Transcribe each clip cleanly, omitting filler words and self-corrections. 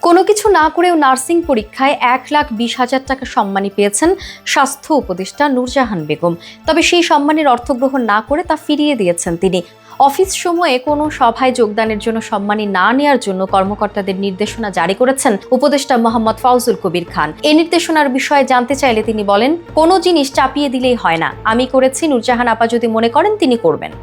কোনো কিছু না করেও নার্সিং পরীক্ষায় 1,20,000 টাকা সম্মানী পেয়েছেন স্বাস্থ্য উপদেষ্টা নূরজাহান বেগম। তবে সেই সম্মানের অর্থ গ্রহণ না করে তা ফিরিয়ে দিয়েছেন তিনি। অফিস সময়ে কোনো সভায় যোগদানের জন্য সম্মানী না নেওয়ার জন্য কর্মকর্তাদের নির্দেশনা জারি করেছেন উপদেষ্টা মোহাম্মদ ফাউজুল কবির খান। এই নির্দেশনার বিষয়ে জানতে চাইলে তিনি বলেন, কোনো জিনিস চাপিয়ে দিলেই হয় না, আমি করেছি, নূরজাহান আপা যদি মনে করেন তিনি করবেন।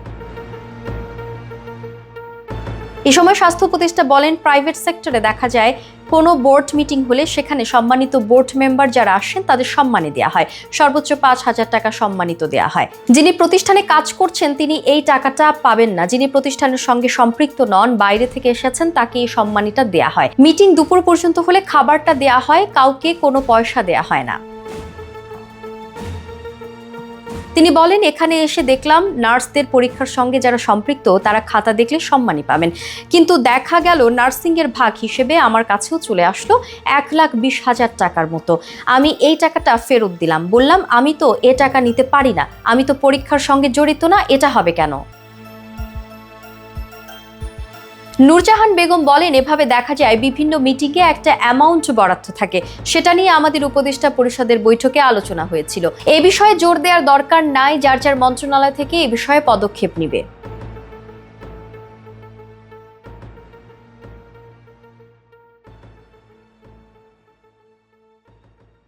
এ সময় স্বাস্থ্য উপদেষ্টা বলেন, প্রাইভেট সেক্টরে দেখা যায় কোনো বোর্ড মিটিং হলে সেখানে সম্মানিত বোর্ড মেম্বার যারা আসেন তাদের সম্মানী দেওয়া হয়, সর্বোচ্চ 5,000 টাকা সম্মানিত দেওয়া হয়। যিনি প্রতিষ্ঠানে কাজ করছেন তিনি এই টাকাটা পাবেন না। যিনি প্রতিষ্ঠানের সঙ্গে সম্পৃক্ত নন, বাইরে থেকে এসেছেন, তাকে এই সম্মানীটা দেওয়া হয়। মিটিং দুপুর পর্যন্ত হলে খাবারটা দেওয়া হয়, কাউকে কোনো পয়সা দেওয়া হয় না। তিনি বলেন, এখানে এসে দেখলাম নার্সদের পরীক্ষার সঙ্গে যারা সম্পৃক্ত তারা খাতা দেখলে সম্মানী পাবেন, কিন্তু দেখা গেল নার্সিংয়ের ভাগ হিসেবে আমার কাছেও চলে আসলো 1,20,000 টাকার মতো। আমি এই টাকাটা ফেরত দিলাম, বললাম আমি তো এ টাকা নিতে পারি না, আমি তো পরীক্ষার সঙ্গে জড়িত না, এটা হবে কেন? নূরজাহান বেগম বলেন, এভাবে দেখা যায় বিভিন্ন মিটিংয়ে একটা অ্যামাউন্ট বরাদ্দ থাকে, সেটা নিয়ে আমাদের উপদেষ্টা পরিষদের বৈঠকে আলোচনা হয়েছিল। এ বিষয়ে জোর দেওয়ার দরকার নাই, যার যার মন্ত্রণালয় থেকে এ বিষয়ে পদক্ষেপ নিবে।